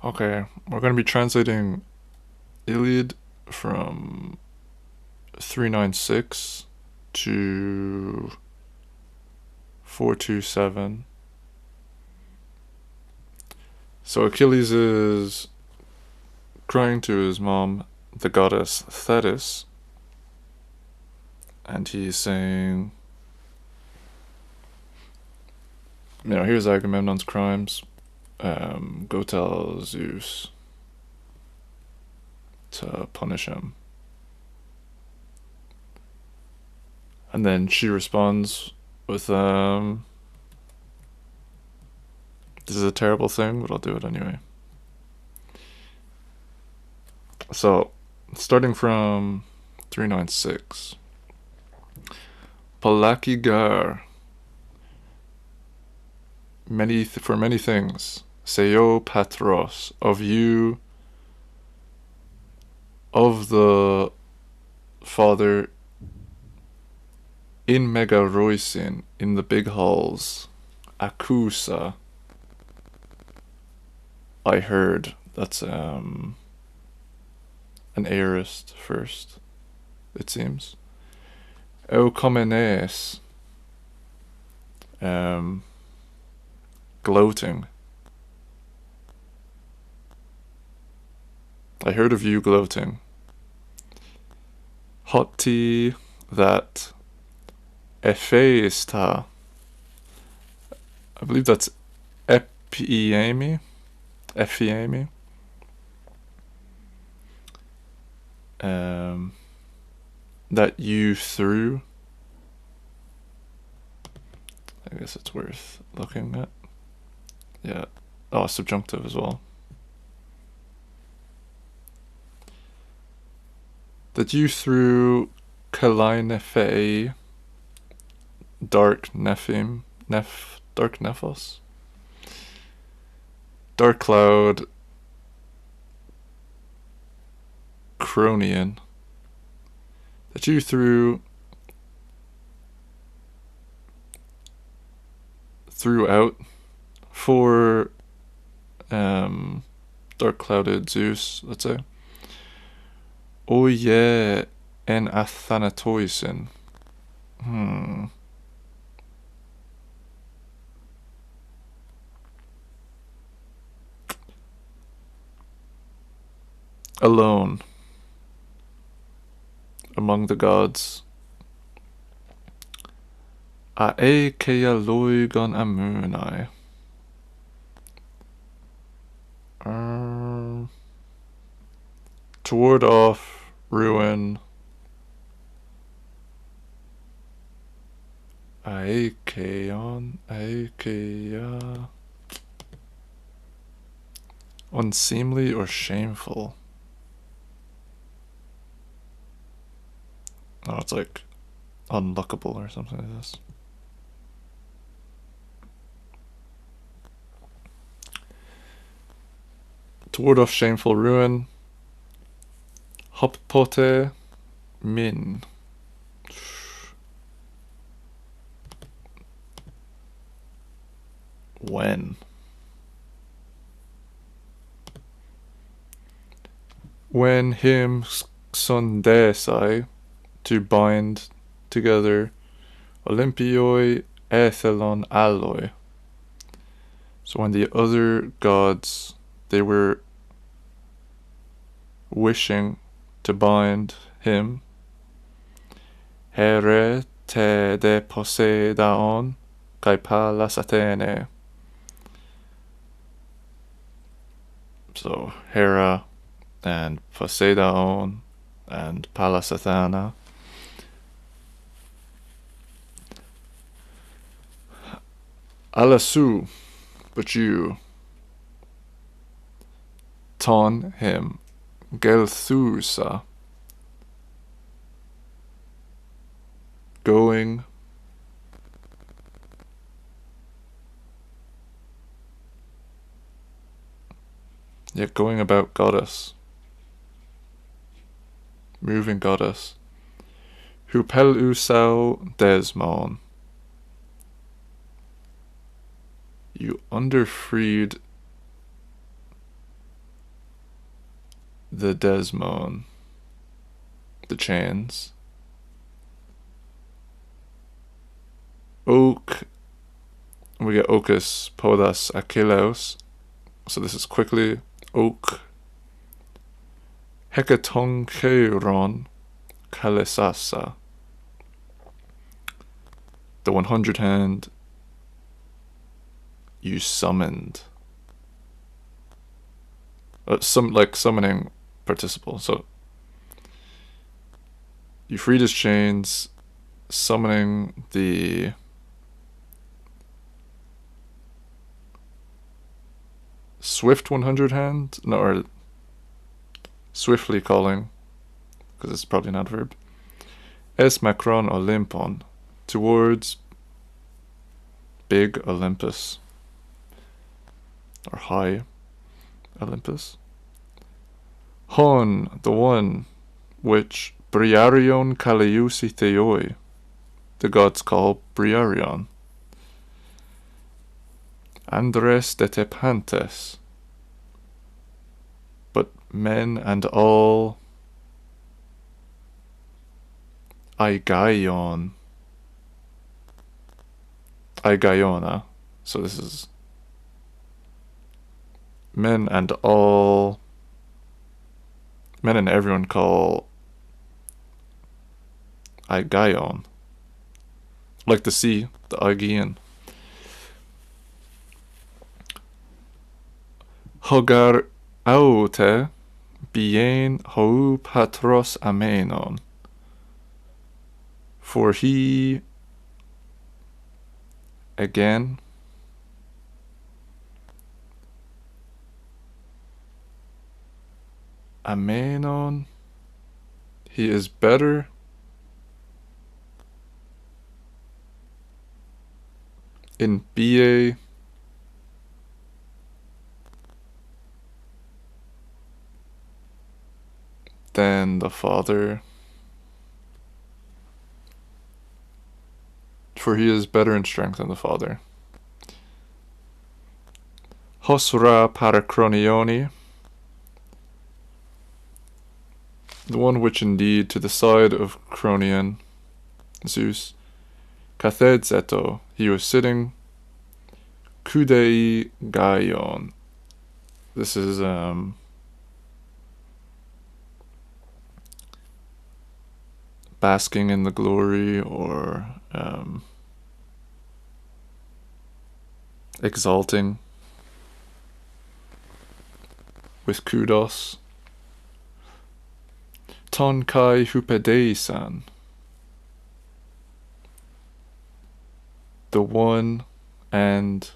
Okay, we're going to be translating Iliad from 396 to 427. So Achilles is crying to his mom, the goddess Thetis, and he's saying, here's Agamemnon's crimes. Go tell Zeus to punish him. And then she responds with, this is a terrible thing, but I'll do it anyway. So, starting from 396. Palaki gar. For many things. Seo patros. Of you. Of the Father. In Megaroisin. In the big halls. Akusa. I heard. That's an aorist first, it seems. Eukomenes. Gloating. I heard of you gloating. Hot tea that Epheista. I believe that's Epiemi. Ephiemi. That you threw. I guess it's worth looking at. Yeah. Oh, subjunctive as well. That you threw Kalainefei, dark Nephim, dark Nephos, dark cloud, Cronian, that you threw out for dark clouded Zeus, let's say. Oh yeah, en Athanatoisin. Alone among the gods. Aekeia loigon amunai. To ward off ruin. Aekeia. Unseemly or shameful. Oh, it's like unlookable or something like this. To ward off shameful ruin. Hoppote min. When him sondesai, to bind together, Olympioi ethelon alloy. So when the other gods, they were wishing to bind him, Here te de Poseidaon kai Pallas Athene. So Hera and Poseidon and Pallas Athena. Alasu, but you, ton him, Gelthusa, going about goddess, moving goddess, Hupel usau desmon, you underfreed the desmon, the chains. Oak, we get ocus podas Achilleus. So this is quickly. Oak. Hekatoncheiron kalesasa. The 100 hand you summoned. Like summoning participle. So you freed his chains, summoning the swift 100 hand, no, or swiftly calling, because it's probably an adverb. Es macron Olympon, towards big Olympus, or high Olympus. Hon, the one which Briarion Kaleusi Theoi, the gods call Briarion. Andres de Tepantes, but men and all Igaiona. So this is men and everyone call Igaion, like the sea, the Aegean. Hogar aute bien hou patros amenon, for he again amenon, he is better in BA than the Father, for he is better in strength than the Father. Hosra paracronioni, the one which indeed to the side of Cronion, Zeus, Kathed he was sitting, Kudei Gaion. This is basking in the glory, or exalting with kudos. Ton kai hupedei-san, the one, and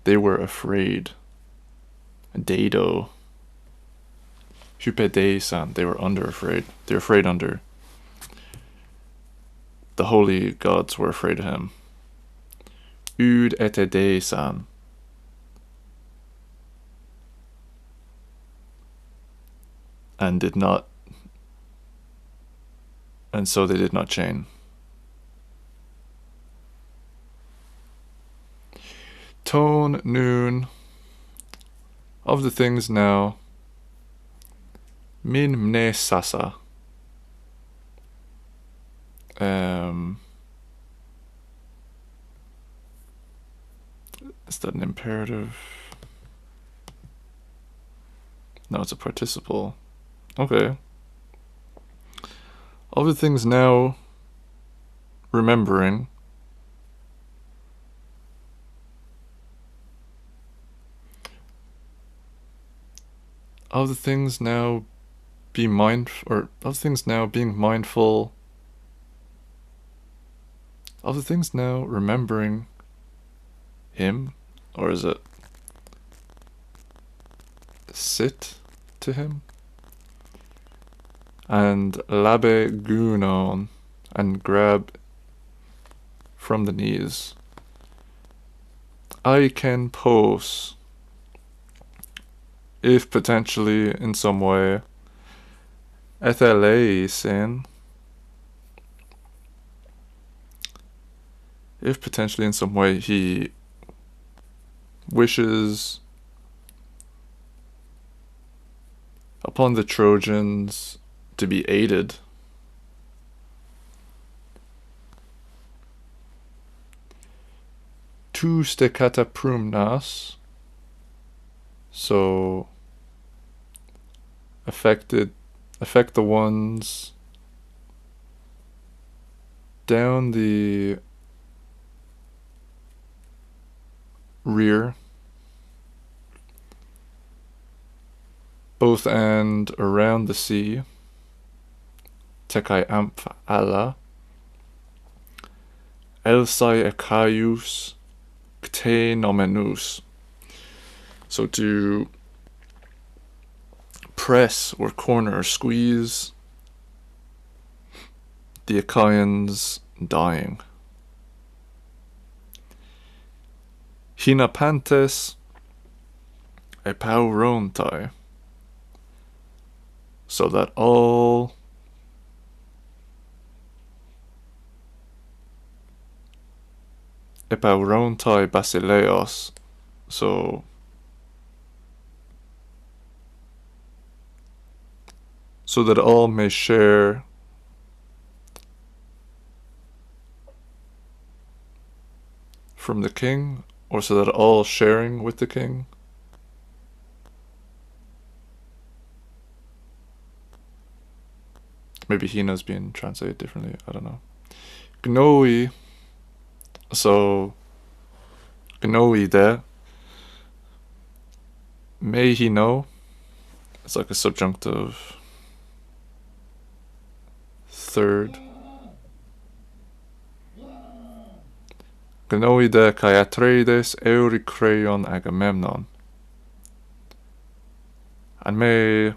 they were afraid. Deido. Hupedei-san, they were afraid. They were afraid under. The holy gods were afraid of him. Ud etedei-san, and so they did not chain. Tone noon, of the things now, min mne sasa. Is that an imperative? No, it's a participle. Okay. Of the things now, remembering. Of the things now be mindful, or of things now being mindful. Of the things now remembering him, or is it sit to him? And labe gunon, and grab from the knees. I can pose, if potentially in some way, etheleisen, if potentially in some way he wishes upon the Trojans to be aided. Tous de cataprumnas, so affect the ones down the rear, both and around the sea, tekai amph alla, elsai ekaius kte nomenus. So to press or corner or squeeze the Achaeans dying. Hinapantes epaurontai, so that all epaurontai basileos, so that all may share from the king, or so that all sharing with the king. Maybe Hina's being translated differently, I don't know. Gnoi, so Gnoi there. May he know? It's like a subjunctive third. Gnoi de kai Atreides eurikreion Agamemnon. And may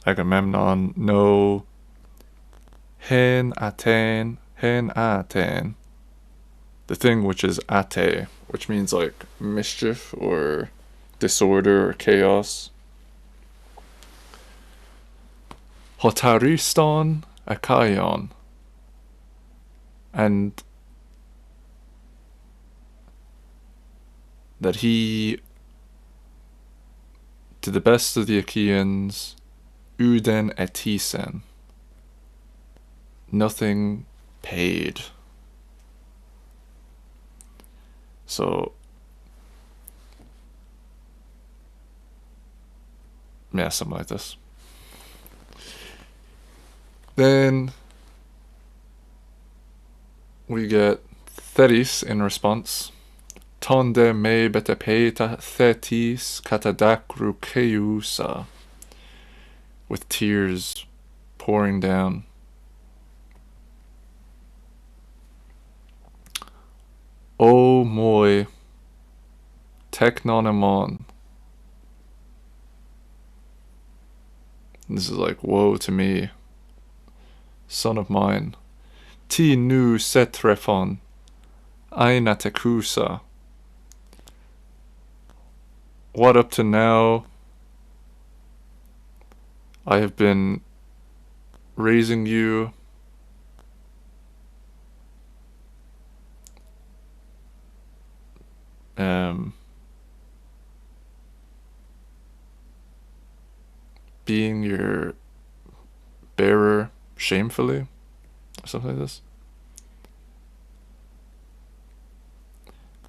Agamemnon know hen aten, the thing which is ate, which means like mischief or disorder or chaos. Hotariston Achaion, and that he, to the best of the Achaeans, uden etisen, nothing paid. So, yeah, something like this. Then we get Thetis in response. Tonde me betepeta Thetis katadakru keusa, with tears pouring down. O moi teknonemon. This is like, woe to me, son of mine. Ti nu setrefon, aina tekusa. What up to now I have been raising you, being your bearer shamefully, or something like this.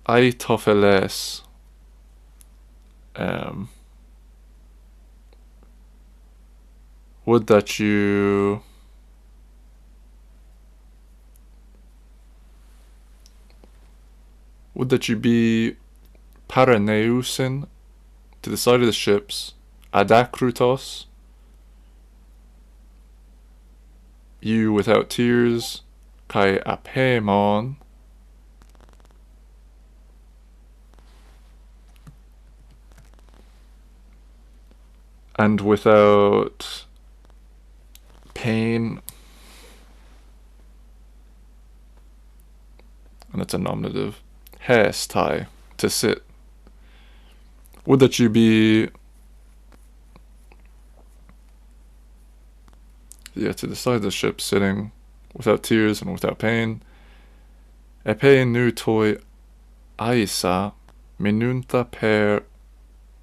Aitopheles, would that you be paraneusin, to the side of the ships, adakrutos, you without tears, kai apemon, and without pain, and it's a nominative, hestai, to sit. Would that you be, to the side of the ship, sitting without tears and without pain. Epe nu toi aisa minunta per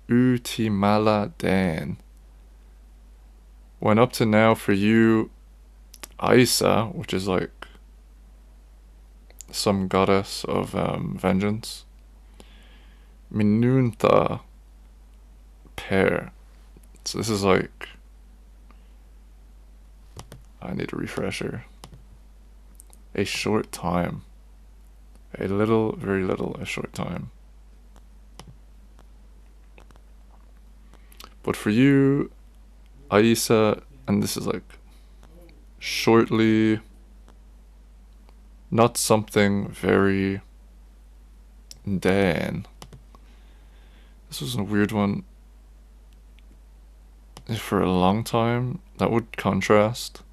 utimala dan, when up to now for you, Aisa, which is like some goddess of vengeance, Minunta pair. So this is like, I need a refresher. A short time. A little, very little, a short time. But for you, Aisa, and this is like shortly, not something very Dan. This was a weird one. For a long time, that would contrast.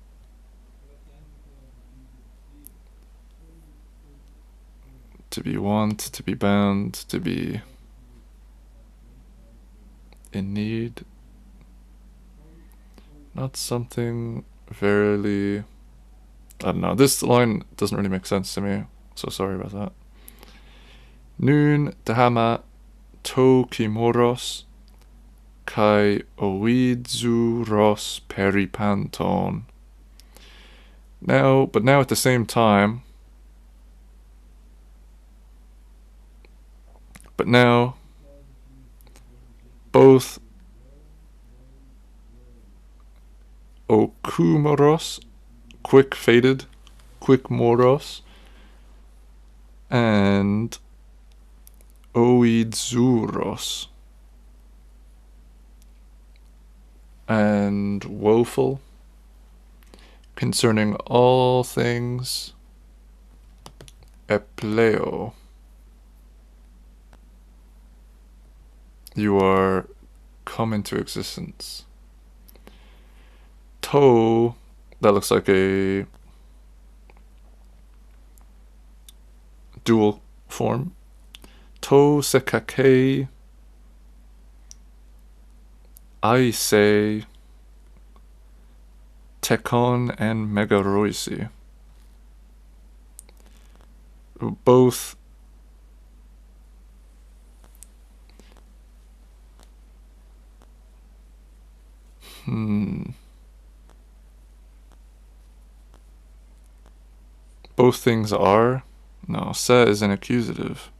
To be want, to be bound, to be in need. Not something verily. I don't know. This line doesn't really make sense to me, so sorry about that. Nun tahama to kimoros kai oidzuros peripanton. Now, but now at the same time, but now both okumoros, quick faded, quick moros, and oidzuros, and woeful, concerning all things epleo. You are come into existence. To, that looks like a dual form. To sekake, I say tekon and megaroisi. Both both things are. No, se is an accusative.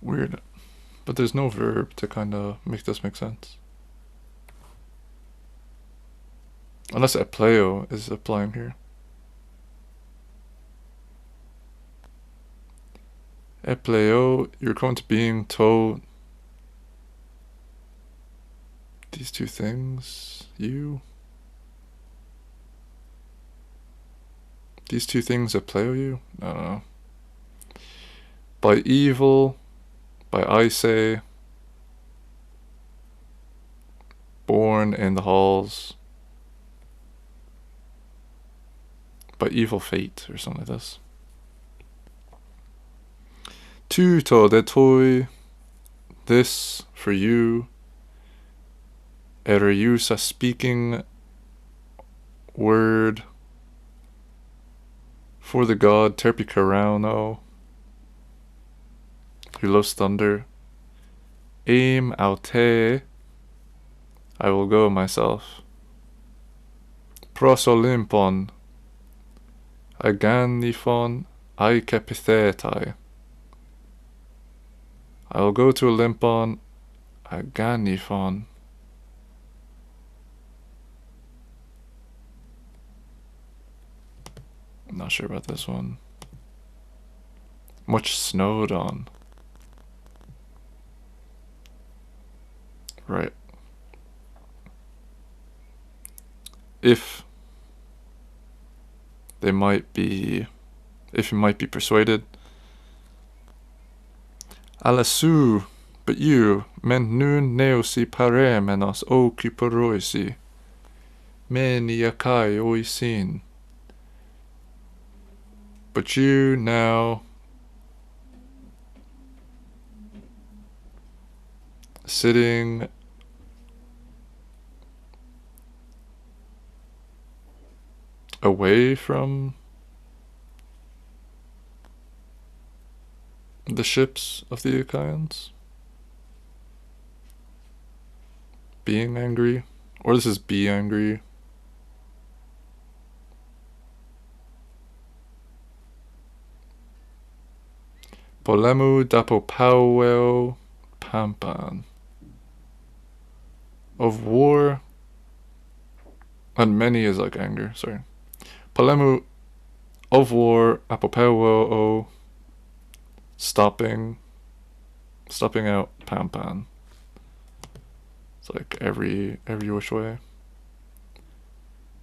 Weird. But there's no verb to kind of make this make sense. Unless epleo is applying here. Epleo, you're going to being to these two things. You. These two things epleo you? I don't know. By evil, by I say, born in the halls, by evil fate, or something like this. Tu to de toi, this for you, use a speaking word for the god Terpicarauno, who loves thunder. Aim aute, I will go myself. Pros Olympon, aganifon aikepithetai. I will go to Olympon, aganifon. I'm not sure about this one. Much snowed on. Right. If you might be persuaded. Alasu, but you, men nun neosi paremenos o kyporoisi, men yakai oisin. But you now sitting away from the ships of the Achaeans. being angry, or this is be angry. Polemu dapopaueo pampan. Of war, and many is like anger, sorry. Polemu of war apopaueo, stopping out pampan. It's like every which way.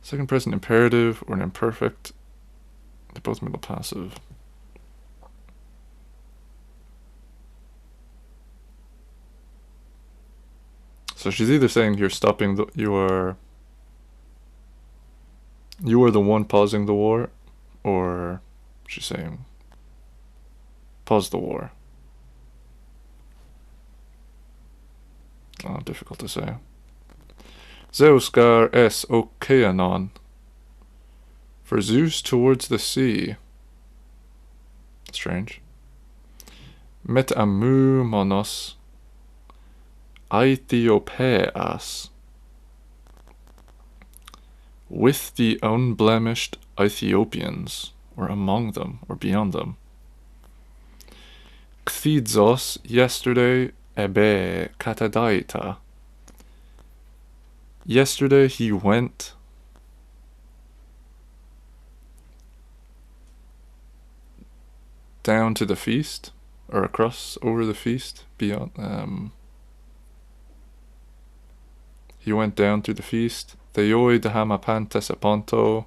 Second person imperative or an imperfect. They're both middle passive. So she's either saying you're stopping the you are the one pausing the war, or she's saying pause the war. Oh, difficult to say. Zeuscar es okeanon. For Zeus towards the sea. Strange. Met amu monos. Aethiopeas. With the unblemished Ethiopians, or among them, or beyond them. Kthidsos yesterday ebe katadaita. Yesterday he went down to the feast, or across over the feast, beyond. He went down to the feast. Theoi dahamapantes aponto.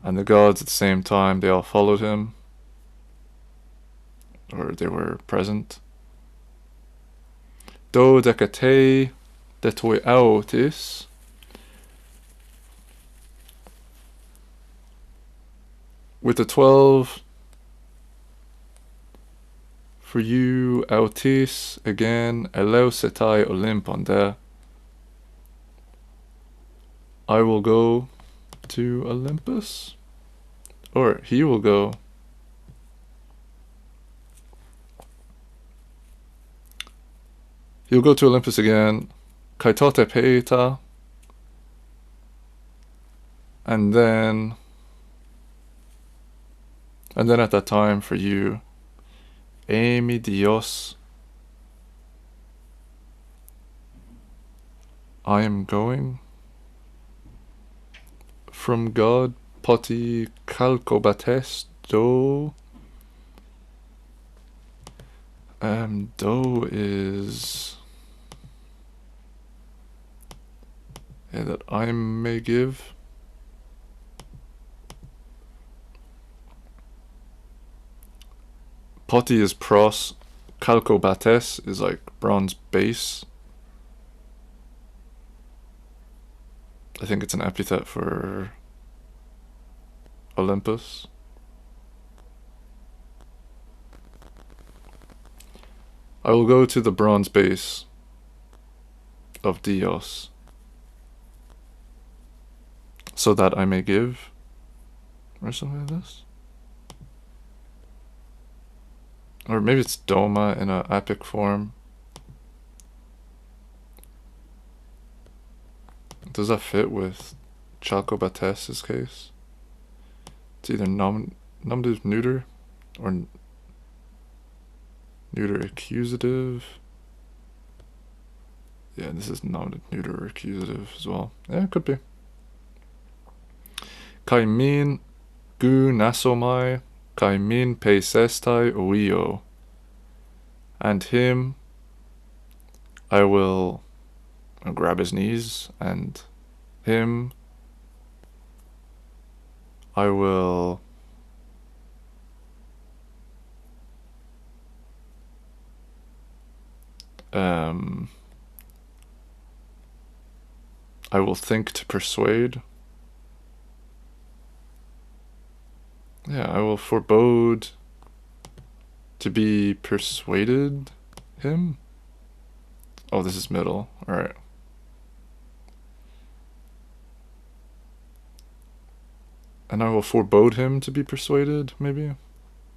And the gods at the same time, they all followed him, or they were present. Do decate detoi autis. With the 12 for you, autis, again, eleusetai olymponde. I will go to Olympus, or he will go. He'll go to Olympus again. Kaitote peita. And then at that time for you, Emi Dios, I am going from God, poti kalkobates do. Do is that I may give. Poti is pros. Kalkobates is like bronze base. I think it's an epithet for Olympus. I will go to the bronze base of Dios, so that I may give, or something like this. Or maybe it's Doma in an epic form. Does that fit with Chalcobates' case? It's either nominative neuter or neuter accusative. Yeah, this is nominative neuter or accusative as well. Yeah, it could be. Kaimin gu nasomai kaimin peisestai oio. And him I will grab his knees, and him I will think to persuade. Yeah, I will forebode to be persuaded him. Oh, this is middle. Alright. And I will forebode him to be persuaded, maybe?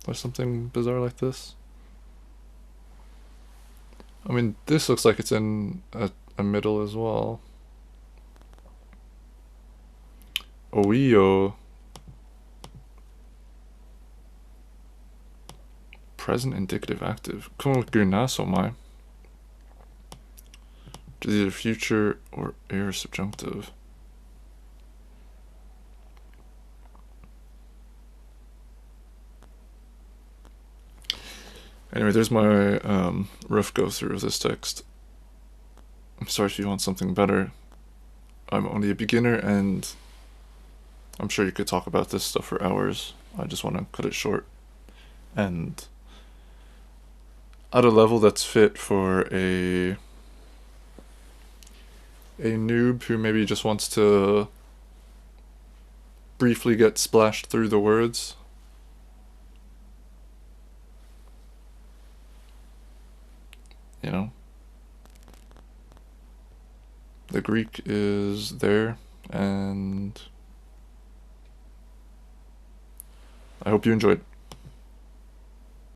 Or something bizarre like this. I mean, this looks like it's in a middle as well. Oio. Present indicative active. Kung gymnasomai. Which is either future or air subjunctive. Anyway, there's my rough go through of this text. I'm sorry if you want something better. I'm only a beginner, and I'm sure you could talk about this stuff for hours. I just want to cut it short. And at a level that's fit for a noob who maybe just wants to briefly get splashed through the words. You know, the Greek is there, and I hope you enjoyed.